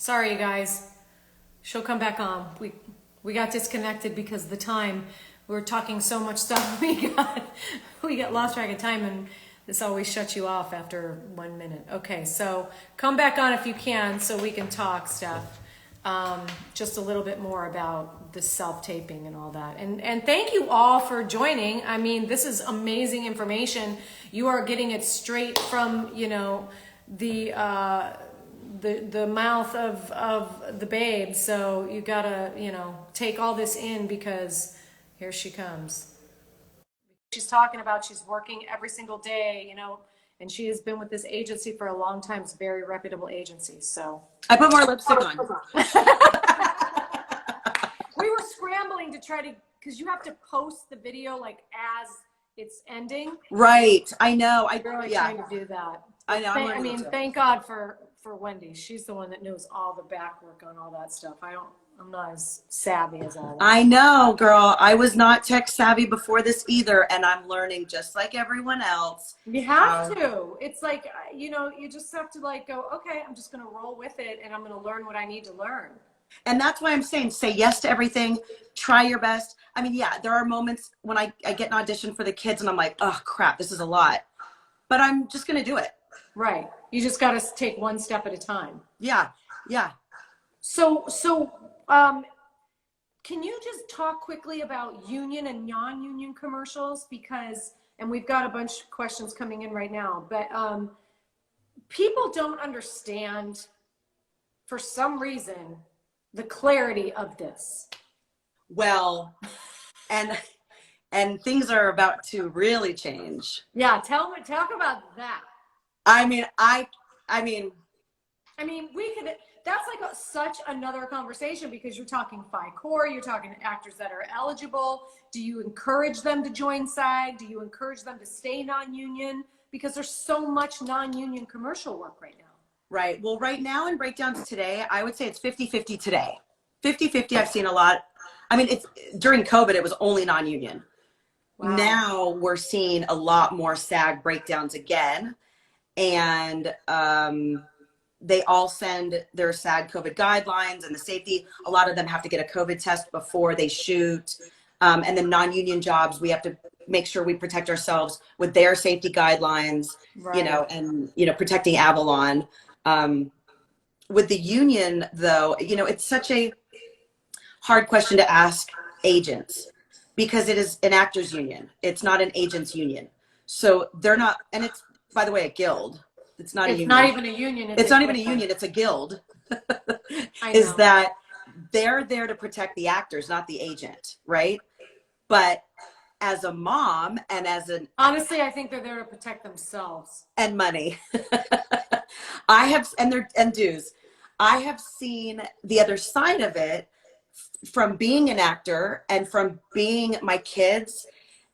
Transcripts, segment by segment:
Sorry, you guys. She'll come back on. We got disconnected because of the time. We were talking so much stuff. We got lost track of time, and this always shuts you off after 1 minute. Okay, so come back on if you can, so we can talk, Steph. Just a little bit more about the self-taping and all that. And thank you all for joining. I mean, this is amazing information. You are getting it straight from, the mouth of the babe. So you gotta, take all this in, because here she comes. She's talking about she's working every single day, and she has been with this agency for a long time. It's a very reputable agency. So I put more lipstick on. We were scrambling to try to, because you have to post the video like as it's ending. Right. I know. Really trying to do that. I know. I mean, thank God for Wendy. She's the one that knows all the back work on all that stuff. I'm not as savvy as all that. I know, girl. I was not tech savvy before this either, and I'm learning just like everyone else. You have to. It's like, you just have to go, okay, I'm just going to roll with it, and I'm going to learn what I need to learn. And that's why I'm saying, say yes to everything. Try your best. I mean, yeah, there are moments when I get an audition for the kids, and I'm like, oh, crap, this is a lot. But I'm just going to do it. Right. You just got to take one step at a time. Yeah. Yeah. So, can you just talk quickly about union and non-union commercials? And we've got a bunch of questions coming in right now, but people don't understand, for some reason, the clarity of this. Well, and things are about to really change. Yeah, talk about that. I mean, we could. That's such another conversation, because you're talking FICOR, you're talking actors that are eligible. Do you encourage them to join SAG? Do you encourage them to stay non-union? Because there's so much non-union commercial work right now. Right. Well, right now in breakdowns today, I would say it's 50-50 today. 50-50, I've seen a lot. I mean, during COVID, it was only non-union. Wow. Now we're seeing a lot more SAG breakdowns again. And they all send their SAG COVID guidelines and the safety. A lot of them have to get a COVID test before they shoot. And then non-union jobs, we have to make sure we protect ourselves with their safety guidelines, right. And protecting Avalon. With the union, though, it's such a hard question to ask agents, because it is an actors union. It's not an agents union. So they're not, and it's, by the way, a guild. It's not a union. It's not even a union. It's not even a union. It's a guild. Is that they're there to protect the actors, not the agent, right? But as a mom and honestly, I think they're there to protect themselves and money. And dues. I have seen the other side of it from being an actor and from being my kids,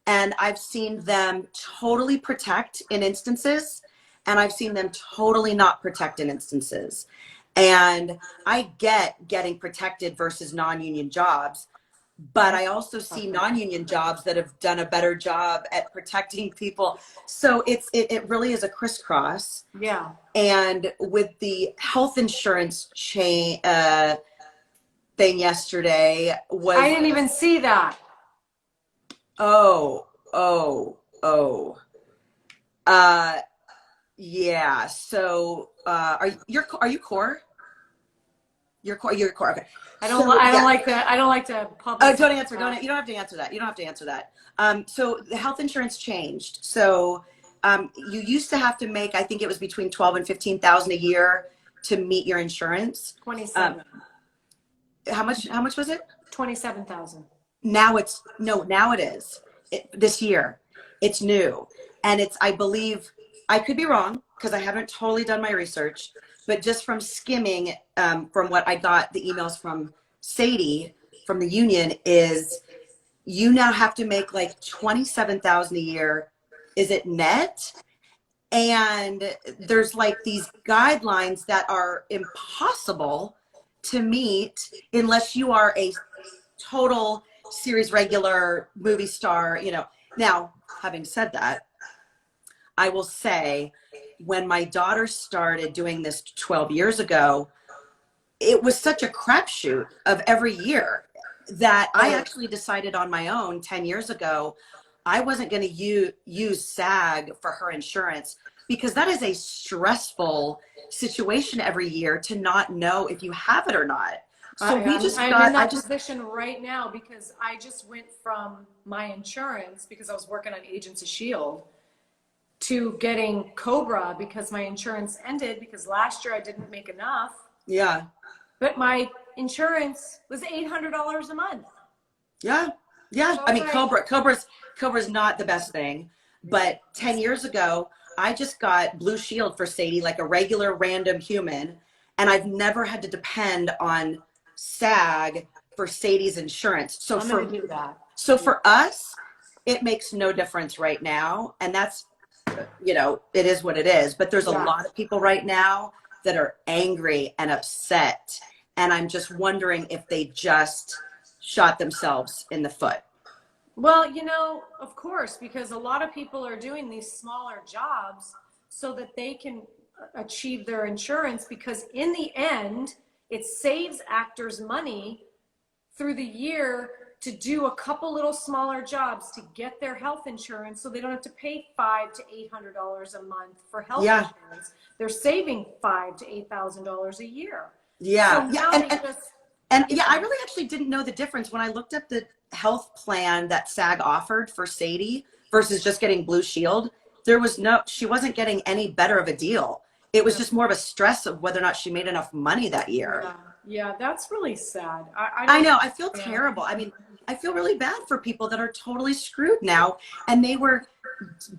and I've seen them totally protect in instances, and I've seen them totally not protect in instances. And I get getting protected versus non-union jobs, but I also see non-union jobs that have done a better job at protecting people. So it really is a crisscross. Yeah. And with the health insurance thing yesterday was... I didn't even see that. Yeah. So, are you core? You're core. Okay. I don't like to publish. Oh, don't answer. You don't have to answer that. You don't have to answer that. So the health insurance changed. So, you used to have to make, I think it was between 12 and 15,000 a year to meet your insurance. 27. How much was it? 27,000. Now it is. This year, it's new. And I believe, I could be wrong because I haven't totally done my research, but just from skimming, from what I got, the emails from Sadie from the union, is you now have to make like 27,000 a year. Is it net? And there's like these guidelines that are impossible to meet unless you are a total series regular movie star, Now, having said that, I will say when my daughter started doing this 12 years ago, it was such a crapshoot of every year that I Oh, actually decided on my own 10 years ago, I wasn't going to use SAG for her insurance because that is a stressful situation every year to not know if you have it or not. So I'm in that position right now because I just went from my insurance because I was working on Agents of Shield to getting Cobra because my insurance ended because last year I didn't make enough. yeah, But my insurance was $800 a month. yeah, yeah. So I I was mean, like, Cobra's not the best thing, but 10 years ago, I just got Blue Shield for Sadie, like a regular random human, and I've never had to depend on SAG for Sadie's insurance. I'm going to do that. So for us, it makes no difference right now, and that's, it is what it is. But there's a Yeah. lot of people right now that are angry and upset, and I'm just wondering if they just shot themselves in the foot. Well, of course, because a lot of people are doing these smaller jobs so that they can achieve their insurance because in the end, it saves actors money through the year to do a couple little smaller jobs to get their health insurance so they don't have to pay $500 to $800 a month for health Yeah. insurance. They're saving $5,000 to $8,000 a year. Yeah. So Yeah. now I really actually didn't know the difference when I looked up the health plan that SAG offered for Sadie versus just getting Blue Shield. She wasn't getting any better of a deal. It was just more of a stress of whether or not she made enough money that year. Yeah, that's really sad. I know. I feel terrible. I mean, I feel really bad for people that are totally screwed now. And they were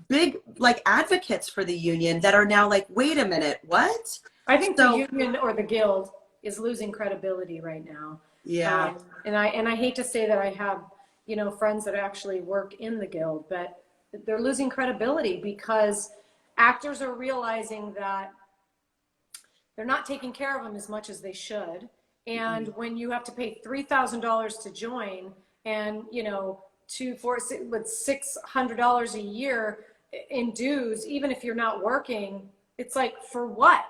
big, like, advocates for the union that are now like, wait a minute, what? I think the union or the guild is losing credibility right now. Yeah. And I hate to say that I have, friends that actually work in the guild, but they're losing credibility because actors are realizing that they're not taking care of them as much as they should. And when you have to pay $3,000 to join and, with $600 a year in dues, even if you're not working, it's like, for what?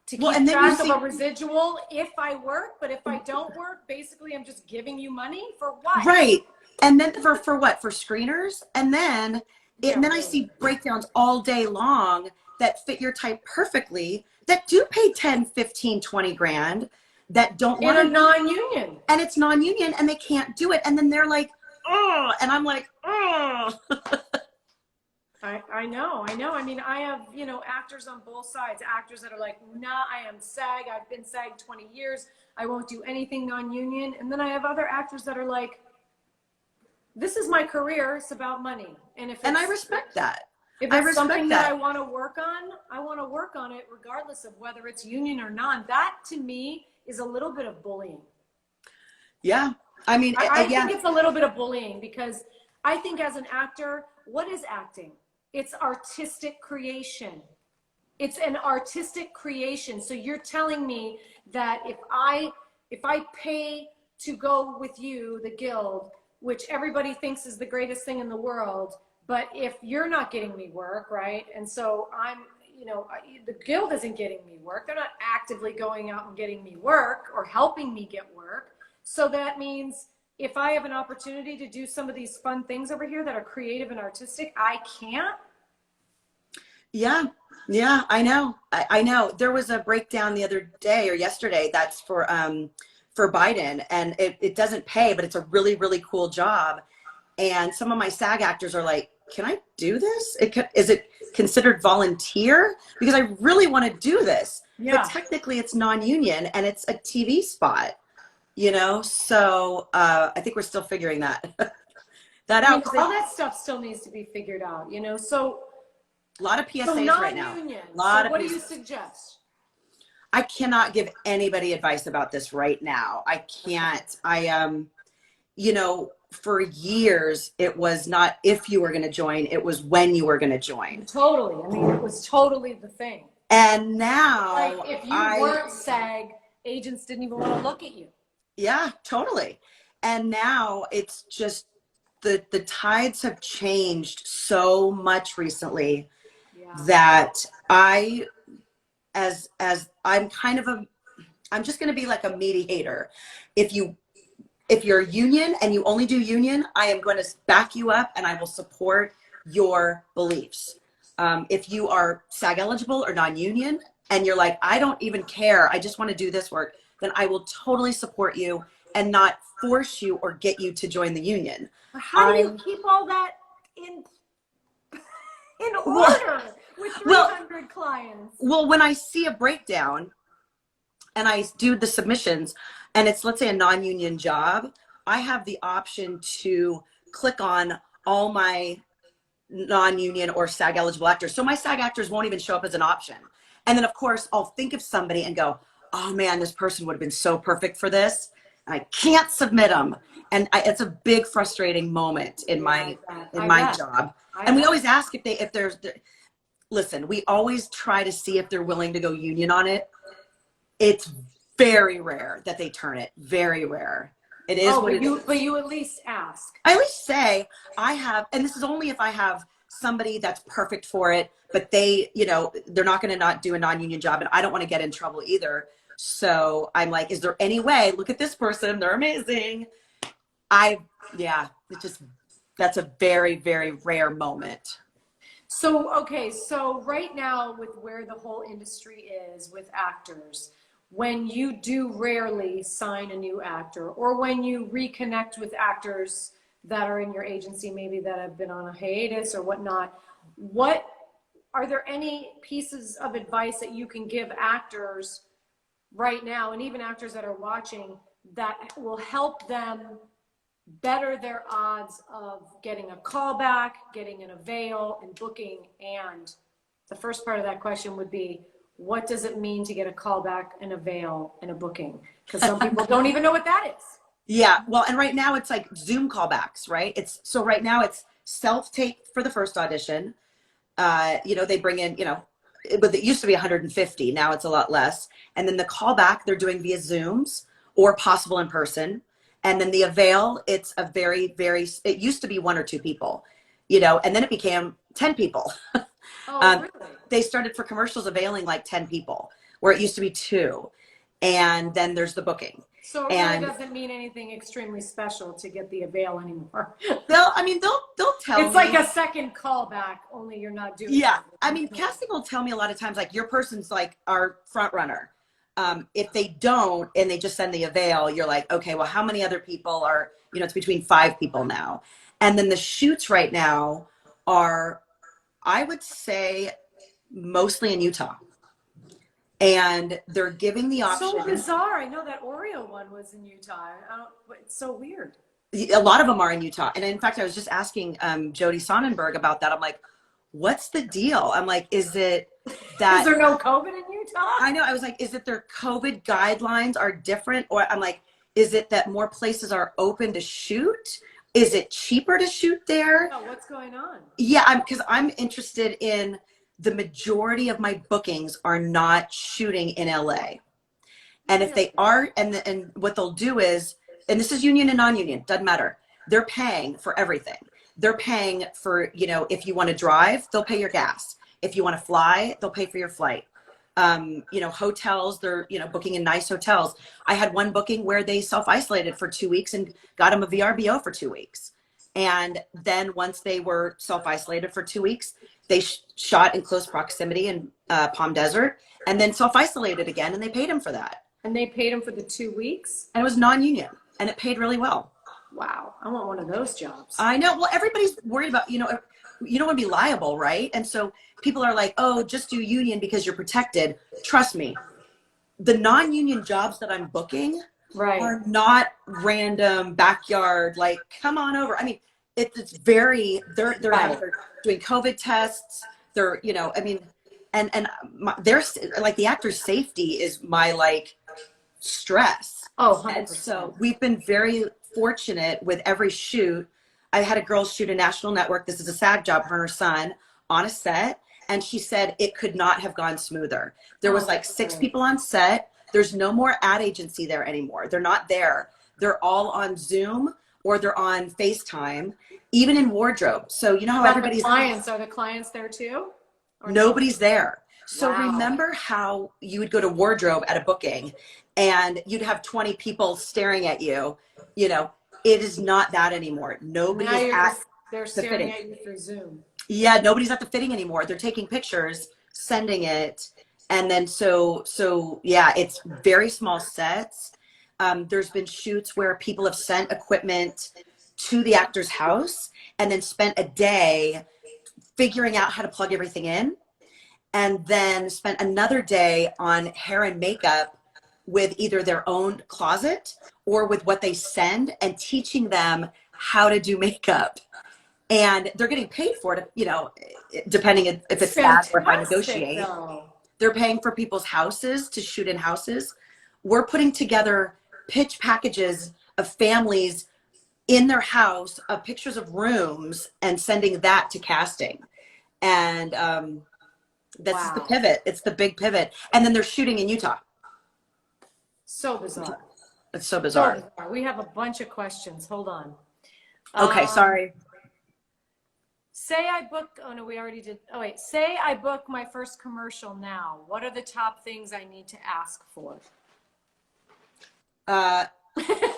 To keep track of a residual if I work, but if I don't work, basically I'm just giving you money for what? Right. And then for what? For screeners? And then I see breakdowns all day long that fit your type perfectly, that do pay 10, 15, 20 grand, that don't want to. In a non-union. And it's non-union and they can't do it. And then they're like, oh, and I'm like, oh. I know. I mean, I have, actors on both sides, actors that are like, nah, I am SAG. I've been SAG 20 years. I won't do anything non-union. And then I have other actors that are like, this is my career. It's about money. And I respect that. If it's something that I want to work on, I want to work on it regardless of whether it's union or non. That to me is a little bit of bullying. Yeah. I mean, I think it's a little bit of bullying because I think as an actor, what is acting? It's artistic creation. It's an artistic creation. So you're telling me that if I pay to go with you, the guild, which everybody thinks is the greatest thing in the world, but if you're not getting me work, right? And so the guild isn't getting me work. They're not actively going out and getting me work or helping me get work. So that means if I have an opportunity to do some of these fun things over here that are creative and artistic, I can't. Yeah. Yeah, I know. I know. There was a breakdown the other day or yesterday that's for Biden, and it doesn't pay, but it's a really, really cool job. And some of my SAG actors are like, can I do this? Is it considered volunteer? Because I really want to do this. Yeah. But technically it's non-union and it's a TV spot, So I think we're still figuring that out. All that stuff still needs to be figured out, So a lot of PSAs right now. What do you suggest? I cannot give anybody advice about this right now. I can't. For years, it was not if you were going to join, it was when you were going to join. Totally. I mean, it was totally the thing. And now, like if you weren't SAG, agents didn't even want to look at you. Yeah, totally. And now it's just the tides have changed so much recently that as I'm kind of I'm just going to be like a mediator. If you're union and you only do union, I am going to back you up and I will support your beliefs. If you are SAG eligible or non-union and you're like, I don't even care, I just want to do this work, then I will totally support you and not force you or get you to join the union. How do you keep all that in order with 300 clients? Well, when I see a breakdown and I do the submissions and it's, let's say, a non-union job, I have the option to click on all my non-union or SAG eligible actors. So my SAG actors won't even show up as an option. And then of course I'll think of somebody and go, oh man, this person would have been so perfect for this. And I can't submit them. And it's a big frustrating moment in my job. And we always ask if there's, listen, we always try to see if they're willing to go union on it. It's very rare that they turn it. Very rare. It is what it is. But you at least ask. I at least say I have, and this is only if I have somebody that's perfect for it, but they, they're not going to not do a non-union job and I don't want to get in trouble either. So I'm like, is there any way, look at this person, they're amazing. That's a very, very rare moment. So, okay. So right now with where the whole industry is with actors, when you do rarely sign a new actor or when you reconnect with actors that are in your agency, maybe that have been on a hiatus or whatnot, are there any pieces of advice that you can give actors right now, and even actors that are watching, that will help them better their odds of getting a callback, getting an avail, and booking? And the first part of that question would be, what does it mean to get a callback, an avail, and a booking? Because some people don't even know what that is. Yeah, well, and right now it's like Zoom callbacks, right? So right now it's self-tape for the first audition. They bring in, but it used to be 150. Now it's a lot less. And then the callback they're doing via Zooms or possible in person. And then the avail, it's a very, very, it used to be 1 or 2 people, and then it became 10 people. Oh, really? They started for commercials availing like 10 people, where it used to be 2. And then there's the booking. So it really doesn't mean anything extremely special to get the avail anymore. They'll tell it's like a second callback, only you're not doing Yeah. it. I mean, casting will tell me a lot of times, like, your person's like our front runner. If they don't, and they just send the avail, you're like, okay, well, how many other people are, it's between 5 people now. And then the shoots right now are, I would say, mostly in Utah. And they're giving the option. So bizarre. I know that Oreo one was in Utah. It's so weird. A lot of them are in Utah. And in fact, I was just asking Jody Sonnenberg about that. I'm like, what's the deal? I'm like, is it that... Is there no COVID in Utah? I know. I was like, is it their COVID guidelines are different? Or I'm like, is it that more places are open to shoot? Is it cheaper to shoot there? Oh, what's going on? Yeah, because I'm interested in... The majority of my bookings are not shooting in LA. And if they are, and what they'll do is, and this is union and non-union, doesn't matter. They're paying for everything. They're paying for, if you want to drive, they'll pay your gas. If you want to fly, they'll pay for your flight. Hotels, they're, booking in nice hotels. I had one booking where they self-isolated for 2 weeks and got them a VRBO for 2 weeks. And then once they were self-isolated for 2 weeks, they shot in close proximity in Palm Desert and then self-isolated again, and they paid him for that. And they paid him for the 2 weeks? And it was non-union, and it paid really well. Wow. I want one of those jobs. I know. Well, everybody's worried about, you don't want to be liable, right? And so people are like, oh, just do union because you're protected. Trust me, the non-union jobs that I'm booking are not random backyard, like, come on over. I mean, it's very, they're doing COVID tests. They're, there's like the actor's safety is my stress. Oh, 100%. And so we've been very fortunate with every shoot. I had a girl shoot a national network. This is a SAG job, her and her son, on a set. And she said it could not have gone smoother. There was 6 people on set. There's no more ad agency there anymore. They're not there. They're all on Zoom or they're on FaceTime, even in wardrobe. So you know how everybody's... Are the clients there too? Nobody's there. So remember how you would go to wardrobe at a booking and you'd have 20 people staring at you. You know, it is not that anymore. Nobody Now is at they're the staring fitting. at you through Zoom. Yeah, nobody's at the fitting anymore. They're taking pictures, sending it, and then so yeah, it's very small sets. There's been shoots where people have sent equipment to the actor's house and then spent a day figuring out how to plug everything in, and then spent another day on hair and makeup with either their own closet or with what they send, and teaching them how to do makeup. And they're getting paid for it, you know, depending if it's that or if I Fantastic, negotiate. though. They're paying for people's houses to shoot in houses. We're putting together pitch packages of families in their house of pictures of rooms and sending that to casting. And this is the Wow. pivot. It's the big pivot. And then they're shooting in Utah. So bizarre. It's so So bizarre. bizarre. We have a bunch of questions. Hold on. Okay, sorry. Say I book, oh no, we already did. Oh wait, say I book my first commercial now. What are the top things I need to ask for?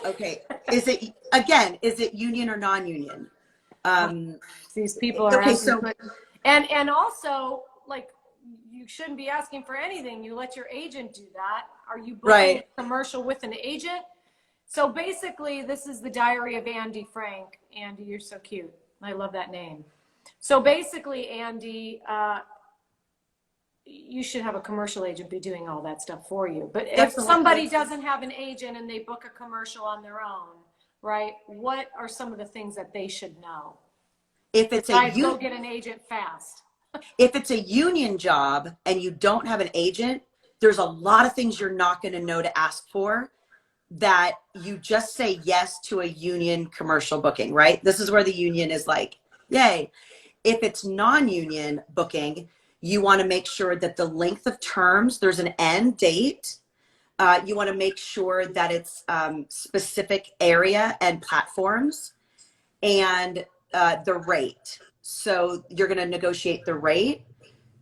Okay. Is it union or non-union? These people are Okay, asking. so And also, like, you shouldn't be asking for anything. You let your agent do that. Are you booking right. a commercial with an agent? So basically, this is the diary of Andy Frank. Andy, you're so cute. I love that name. So basically, Andy, you should have a commercial agent be doing all that stuff for you. But if somebody doesn't have an agent and they book a commercial on their own, right, what are some of the things that they should know? If it's go get an agent fast. If it's a union job and you don't have an agent, there's a lot of things you're not going to know to ask for, that you just say yes to a union commercial booking, right? This is where the union is like, yay. If it's non-union booking, you want to make sure that the length of terms, there's an end date. You want to make sure that it's specific area and platforms, and the rate. So you're going to negotiate the rate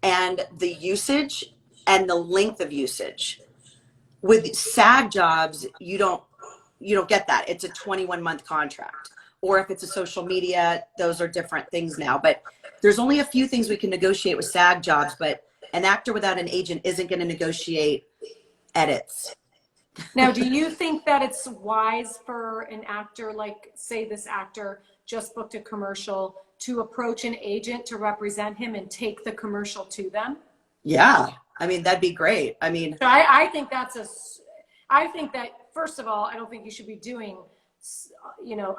and the usage and the length of usage. With SAG jobs, you don't get that. It's a 21-month contract. Or if it's a social media, those are different things now. But there's only a few things we can negotiate with SAG jobs, but an actor without an agent isn't going to negotiate edits. Now, do you think that it's wise for an actor, like say this actor just booked a commercial, to approach an agent to represent him and take the commercial to them? Yeah. I mean, that'd be great. I mean, so I think I think that, first of all, I don't think you should be doing,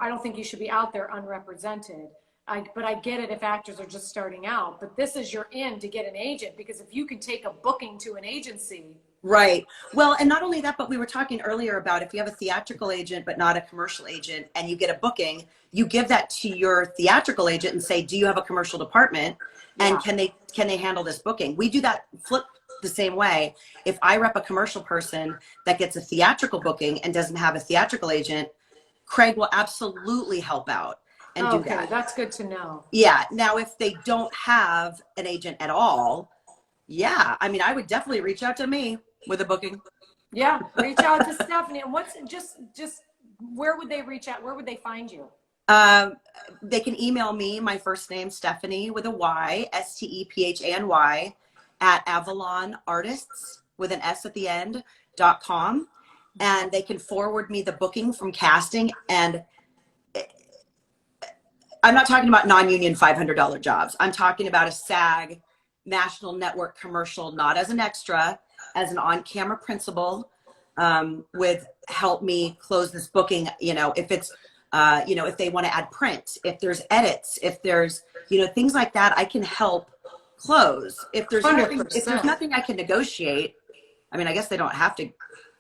I don't think you should be out there unrepresented. But I get it if actors are just starting out, but this is your in to get an agent, because if you can take a booking to an agency. Right. Well, and not only that, but we were talking earlier about if you have a theatrical agent but not a commercial agent and you get a booking, you give that to your theatrical agent and say, do you have a commercial department? And can they handle this booking? We do that flip the same way. If I rep a commercial person that gets a theatrical booking and doesn't have a theatrical agent, Craig will absolutely help out and do that. That's good to know. Yeah. Now, if they don't have an agent at all, yeah, I mean, I would definitely reach out to me with a booking. Yeah, reach out to Stephany. And what's just where would they reach out? Where would they find you? They can email me, my first name, Stephany with a Y, STEPHANY, at Avalon Artists with an S at the end, .com. And they can forward me the booking from casting. And I'm not talking about non-union $500 jobs. I'm talking about a SAG national network commercial, not as an extra, as an on-camera principal, with help me close this booking. If it's, if they want to add print, if there's edits, if there's, things like that, I can help close. If there's nothing I can negotiate, I mean, I guess they don't have to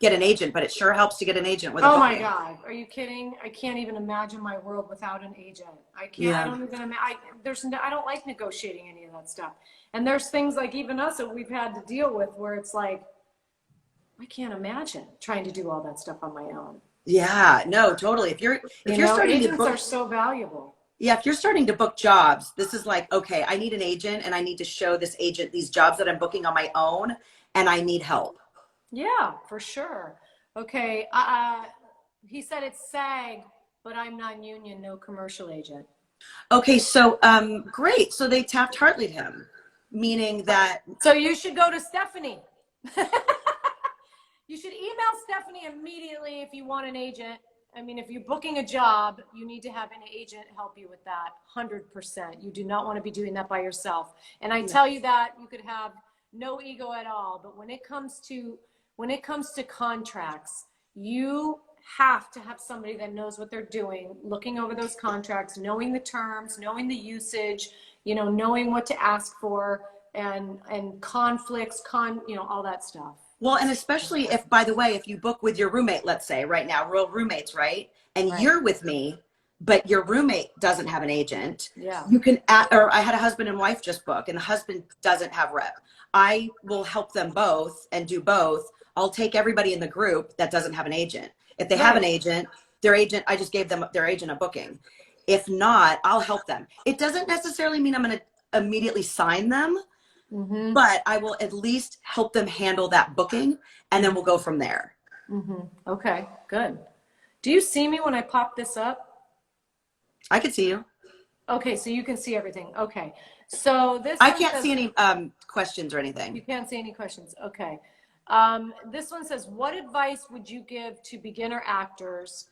get an agent, but it sure helps to get an agent with a booking. Oh my God. Are you kidding? I can't even imagine my world without an agent. I can't, yeah. I don't even imagine, I don't like negotiating any of that stuff. And there's things like even us that we've had to deal with where it's like, I can't imagine trying to do all that stuff on my own. Yeah, no, totally. If you're starting agents to book, are so valuable. Yeah, if you're starting to book jobs, this is like, okay, I need an agent and I need to show this agent these jobs that I'm booking on my own and I need help. Yeah, for sure. Okay. He said it's SAG, but I'm non-union, no commercial agent. Okay, so great. So they Taft Hartley'd him, meaning that So you should go to Stephany. You should email Stephany immediately if you want an agent. I mean, if you're booking a job, you need to have an agent help you with that 100%. You do not want to be doing that by yourself. And I tell you that you could have no ego at all, but when it comes to contracts, you have to have somebody that knows what they're doing, looking over those contracts, knowing the terms, knowing the usage, knowing what to ask for, and conflicts, all that stuff. well, and especially if, by the way, if you book with your roommate, let's say right now, real roommates, right? And Right. you're with me, but your roommate doesn't have an agent. Yeah. You can, or I had a husband and wife just book, and the husband doesn't have rep. I will help them both and do both. I'll take everybody in the group that doesn't have an agent. If they have an agent, I just gave them their agent a booking. If not, I'll help them. It doesn't necessarily mean I'm going to immediately sign them, but I will at least help them handle that booking, and then we'll go from there. Okay, good. Do you see me when I pop this up? I can see you. Okay, so you can see everything. Okay, so this I one can't says, see any questions or you anything. can't see any questions. Okay. This one says, what advice would you give to beginner actors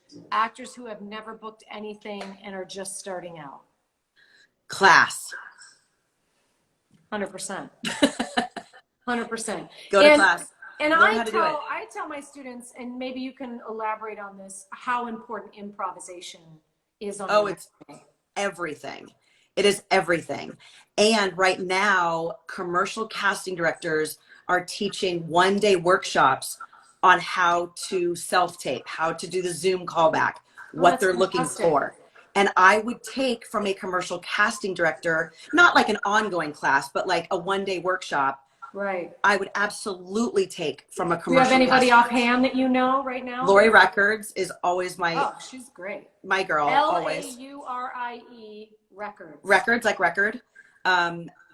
who have never booked anything and are just starting out? Class. 100%. 100%. Go to class. And Learn how to do it. I tell my students, and maybe you can elaborate on this, how important improvisation is on Oh, your it's everything. It is everything. And right now, commercial casting directors are teaching one-day workshops on how to self-tape, how to do the Zoom callback, what that's they're looking fantastic. for. And I would take from a commercial casting director, not like an ongoing class, but like a one-day workshop. Right. I would absolutely take from a Do you have commercial anybody casting. offhand that you know right now? Lori Records is always Oh, she's great. my girl, always. Laurie Records. Records, like record.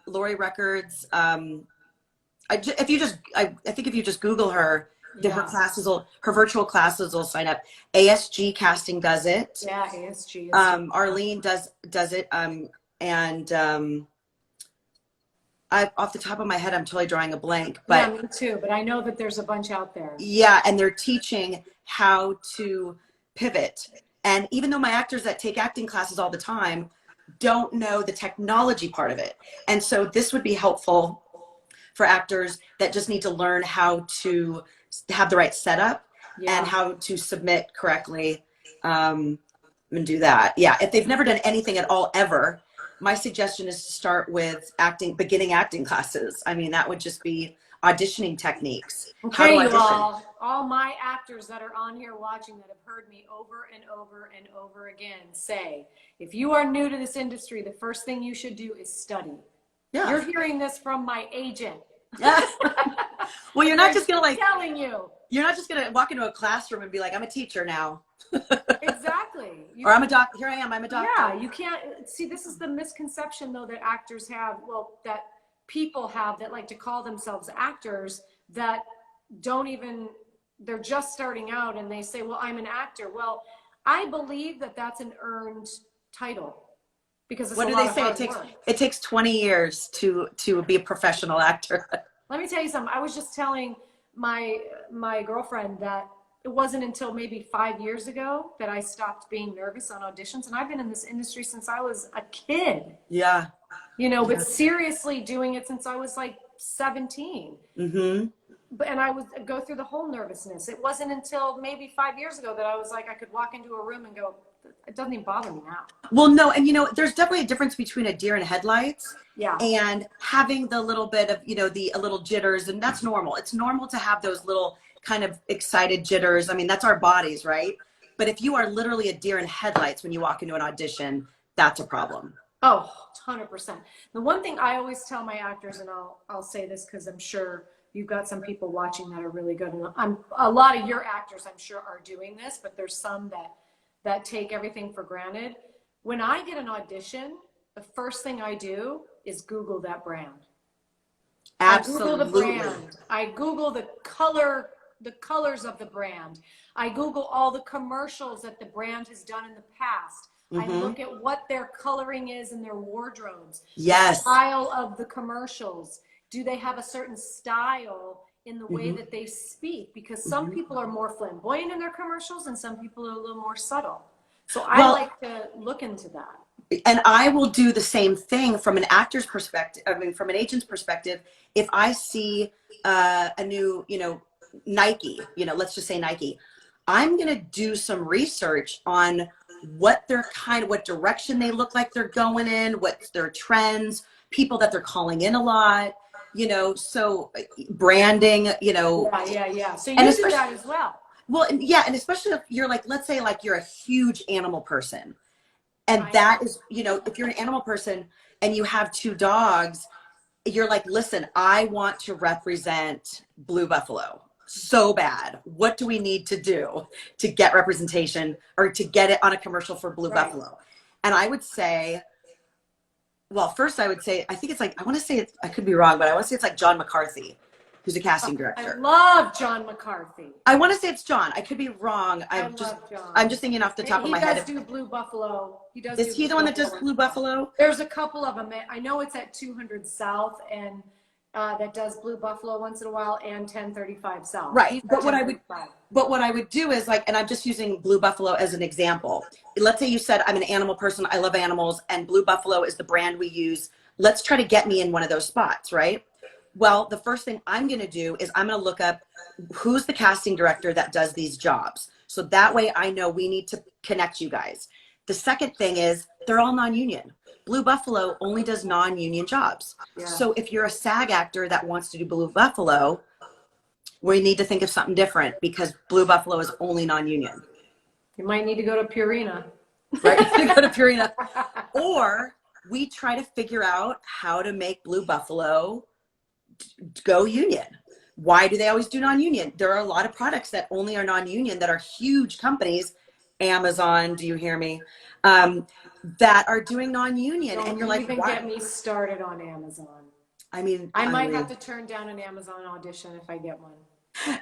Lori Records. I think if you just Google her, then her classes her virtual classes will sign up. ASG Casting does it. Yeah, ASG. Arlene does it. Off the top of my head, I'm totally drawing a blank. But yeah, me too. But I know that there's a bunch out there. yeah, and they're teaching how to pivot. And even though my actors that take acting classes all the time don't know the technology part of it, and so this would be helpful for actors that just need to learn how to have the right setup and how to submit correctly, and do that. Yeah, if they've never done anything at all ever, my suggestion is to start with beginning acting classes. I mean, that would just be auditioning techniques. Okay, you all my actors that are on here watching that have heard me over and over and over again say, if you are new to this industry, the first thing you should do is study. Yeah. You're hearing this from my agent. Well, you're not just gonna telling you. You're not just gonna walk into a classroom and be like, I'm a teacher now. Exactly. Or I'm a doctor. Here I am. I'm a doctor. Yeah, you can't see. This is the misconception, though, that actors have. Well, that people have that like to call themselves actors that don't even. They're just starting out and they say, "Well, I'm an actor." Well, I believe that that's an earned title. Because it's what a do lot they of say? hard work. It takes 20 years to be a professional actor. Let me tell you something. I was just telling my girlfriend that it wasn't until maybe 5 years ago that I stopped being nervous on auditions, and I've been in this industry since I was a kid. Yeah. But seriously doing it since I was like 17. And I would go through the whole nervousness. It wasn't until maybe 5 years ago that I was like, I could walk into a room and go, it doesn't even bother me now. Well, no, and there's definitely a difference between a deer in headlights and having the little bit of, a little jitters, and that's normal. It's normal to have those little kind of excited jitters. I mean, that's our bodies, right? But if you are literally a deer in headlights when you walk into an audition, that's a problem. Oh, 100%. The one thing I always tell my actors, and I'll say this because I'm sure you've got some people watching that are really good, and a lot of your actors, I'm sure, are doing this, but there's some that take everything for granted. When I get an audition, the first thing I do is Google that brand. Absolutely. I Google the brand. I Google the color the colors of the brand. I Google all the commercials that the brand has done in the past. I look at what their coloring is in their wardrobes. Yes. The style of the commercials. Do they have a certain style in the way that they speak? Because some people are more flamboyant in their commercials and some people are a little more subtle. So I like to look into that. And I will do the same thing from an actor's perspective. I mean, from an agent's perspective, if I see a new, Nike, let's just say Nike, I'm going to do some research on what direction they look like they're going in, what's their trends, people that they're calling in a lot, so branding, Yeah. So you do that as well. Well, and especially if you're like, let's say like you're a huge animal person. And that is, if you're an animal person and you have 2 dogs, you're like, listen, I want to represent Blue Buffalo so bad. What do we need to do to get representation or to get it on a commercial for Blue Buffalo? And I would say, well, first I would say, I think it's like, I could be wrong, but I want to say it's like John McCarthy, who's a casting director. I love John McCarthy. I want to say it's John. I could be wrong. love John. I'm just thinking off the top of my head. He does do Blue Buffalo. Is he the one that does Blue Buffalo? There's a couple of them. I know it's at 200 South and that does Blue Buffalo once in a while and 1035 South. Right. But what I would do is like, and I'm just using Blue Buffalo as an example. Let's say you said I'm an animal person. I love animals and Blue Buffalo is the brand we use. Let's try to get me in one of those spots, right? Well, the first thing I'm going to do is I'm going to look up who's the casting director that does these jobs. So that way I know we need to connect you guys. The second thing is they're all non-union. Blue Buffalo only does non-union jobs. Yeah. So if you're a SAG actor that wants to do Blue Buffalo, we need to think of something different because Blue Buffalo is only non-union. You might need to go to Purina. Right? Go to Purina. Or we try to figure out how to make Blue Buffalo go union. Why do they always do non-union? There are a lot of products that only are non-union that are huge companies, Amazon, do you hear me? That are doing non-union. And you're like, even why? Get me started on Amazon. I mean, I might have to turn down an Amazon audition if I get one.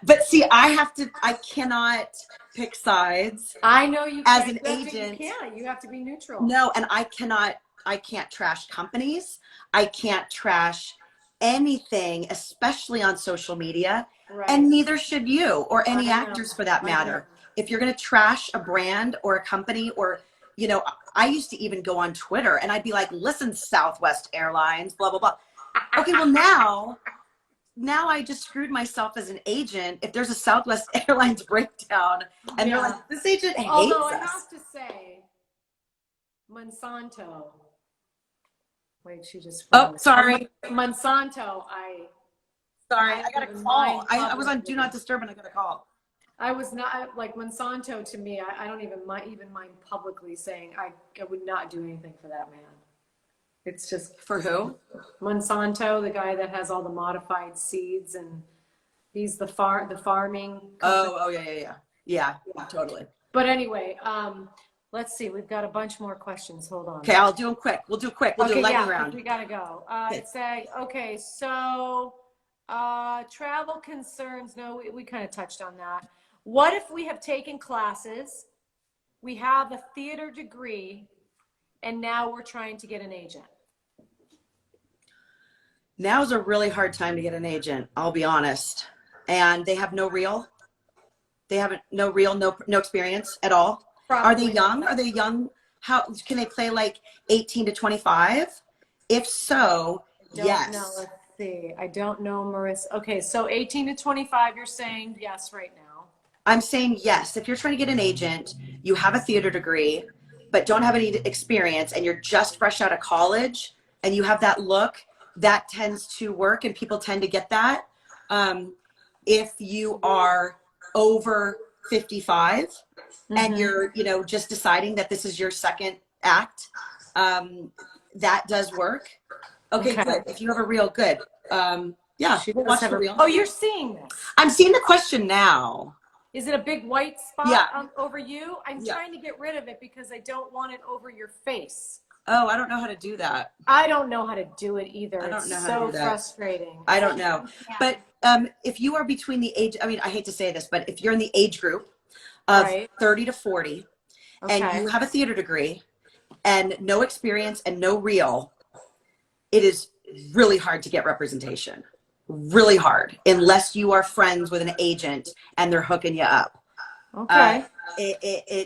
But see, I cannot pick sides. I know you as can't. an agent. You can't. You have to be neutral. No, and I can't trash companies. I can't trash anything, especially on social media. Right. And neither should you or any actors for that matter. If you're going to trash a brand or a company or, I used to even go on Twitter and I'd be like, listen, Southwest Airlines, blah, blah, blah. Okay, well now I just screwed myself as an agent. If there's a Southwest Airlines breakdown and they're like, this agent hates us. Although I have to say, Monsanto. Wait, she just. Oh, sorry. Monsanto. Sorry, I got a call. I was on Do Not Disturb and I got a call. I was not like Monsanto to me. I don't even mind publicly saying I would not do anything for that man. It's just for who? Monsanto, the guy that has all the modified seeds, and he's the farming company. Oh yeah, totally. But anyway, let's see. We've got a bunch more questions. Hold on. Okay, I'll do them quick. We'll do quick. We'll do a lightning round. We gotta go. Okay. So travel concerns. No, we kind of touched on that. What if we have taken classes, we have a theater degree, and now we're trying to get an agent? Now's a really hard time to get an agent, I'll be honest. And they have no experience at all. Probably. Are they young? Are they young? How can they play like 18 to 25? If so, yes. No, let's see. I don't know, Marissa. Okay, so 18 to 25, you're saying yes right now. I'm saying yes. If you're trying to get an agent, you have a theater degree, but don't have any experience, and you're just fresh out of college, and you have that look, that tends to work, and people tend to get that. If you are over 55 and you're, just deciding that this is your second act, that does work. Okay, good. If you have a reel, good. Yeah, we'll watch the reel. Oh, you're seeing this? I'm seeing the question now. Is it a big white spot over you? I'm trying to get rid of it because I don't want it over your face. Oh, I don't know how to do that. I don't know how to do it either. I don't know how to do that. So frustrating. I don't know. But if you are between the age, I mean, I hate to say this, but if you're in the age group of Right. 30 to 40 and Okay. you have a theater degree and no experience and no reel, it is really hard to get representation. Really hard, unless you are friends with an agent and they're hooking you up. Okay.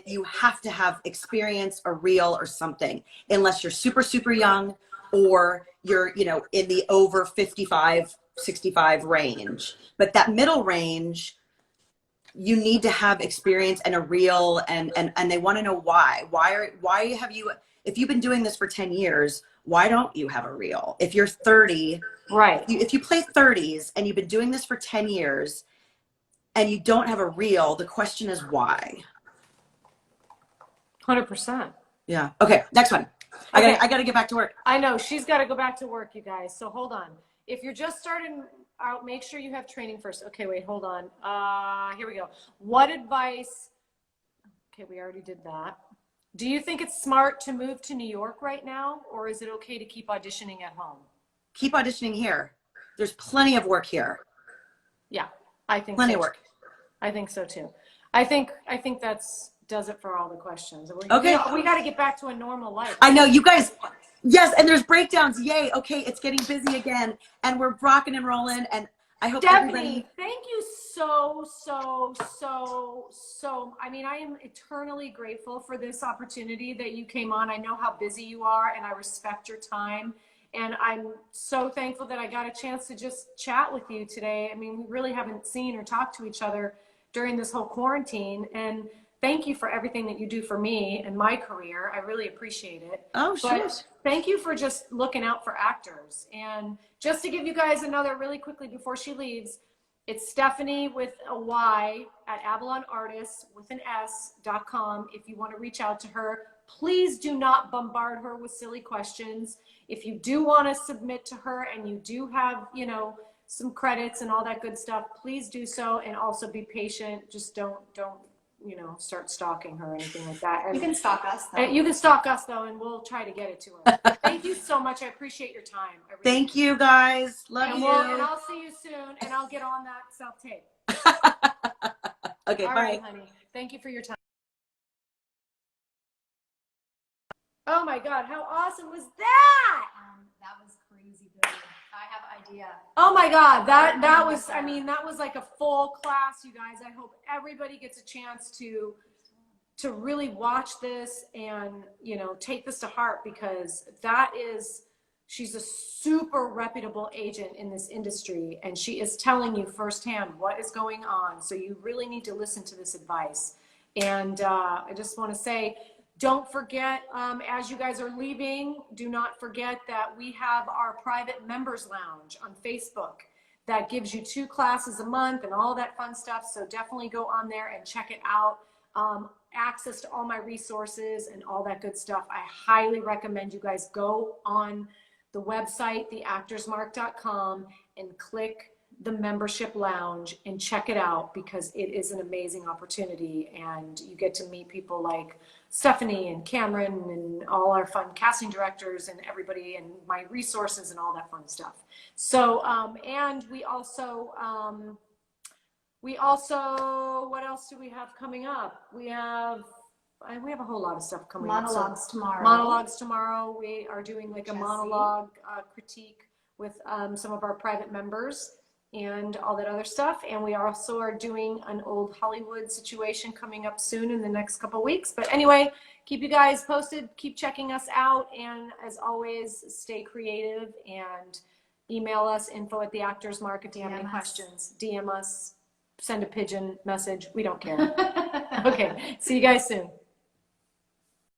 You have to have experience, a reel or something, unless you're super, super young or you're, you know, in the over 55, 65 range. But that middle range, you need to have experience and a reel, and they want to know why have you, if you've been doing this for 10 years, why don't you have a reel? If you're 30, Right. if you play 30s and you've been doing this for 10 years and you don't have a reel, the question is why. 100%. Yeah. Okay. Next one. Okay. I gotta get back to work. I know she's got to go back to work, you guys. So hold on. If you're just starting out, make sure you have training first. Okay, wait, hold on. Here we go. What advice? Okay, we already did that. Do you think it's smart to move to New York right now, or is it okay to keep auditioning at home? Keep auditioning here. There's plenty of work here. Yeah, I think Plenty so of work. too. I think so too. I think that's does it for all the questions. Okay. We got to get back to a normal life. I know you guys. Yes, and there's breakdowns. Yay. Okay, it's getting busy again, and we're rocking and rolling. And I hope Stephany, everybody. thank you so. I mean, I am eternally grateful for this opportunity that you came on. I know how busy you are, and I respect your time. And I'm so thankful that I got a chance to just chat with you today. I mean, we really haven't seen or talked to each other during this whole quarantine. And thank you for everything that you do for me and my career. I really appreciate it. Oh, sure. But thank you for just looking out for actors. And just to give you guys another really quickly before she leaves, it's Stephany with a Y at AvalonArtists with an S.com. If you want to reach out to her, please do not bombard her with silly questions. If you do want to submit to her and you do have, you know, some credits and all that good stuff, please do so. And also be patient. Just don't, you know, start stalking her or anything like that. And you can stalk us, though. you can stalk us, though, and we'll try to get it to her. Thank you so much. I appreciate your time. I really Thank you, guys. Love you. And I'll see you soon, and I'll get on that self-tape. Okay, All bye. right, honey. Thank you for your time. Oh, my God. How awesome was that? That was crazy good. I have an idea. Oh, my God. That was, I mean, that was like a full class, you guys. I hope everybody gets a chance to really watch this and, you know, take this to heart, because she's a super reputable agent in this industry, and she is telling you firsthand what is going on. So you really need to listen to this advice. And I just want to say, don't forget, as you guys are leaving, do not forget that we have our private members lounge on Facebook that gives you 2 classes a month and all that fun stuff. So definitely go on there and check it out. Access to all my resources and all that good stuff. I highly recommend you guys go on the website, theactorsmark.com, and click the membership lounge and check it out, because it is an amazing opportunity, and you get to meet people like Stephany and Cameron and all our fun casting directors and everybody, and my resources and all that fun stuff. So, and we also, what else do we have coming up? We have a whole lot of stuff coming up. Monologues tomorrow. Monologues tomorrow. We are doing like a monologue critique with some of our private members and all that other stuff. And we also are doing an old Hollywood situation coming up soon in the next couple of weeks. But anyway, keep you guys posted. Keep checking us out. And as always, stay creative and email us, info@theactorsmark if you have any questions. DM us. Send a pigeon message. We don't care. Okay. See you guys soon.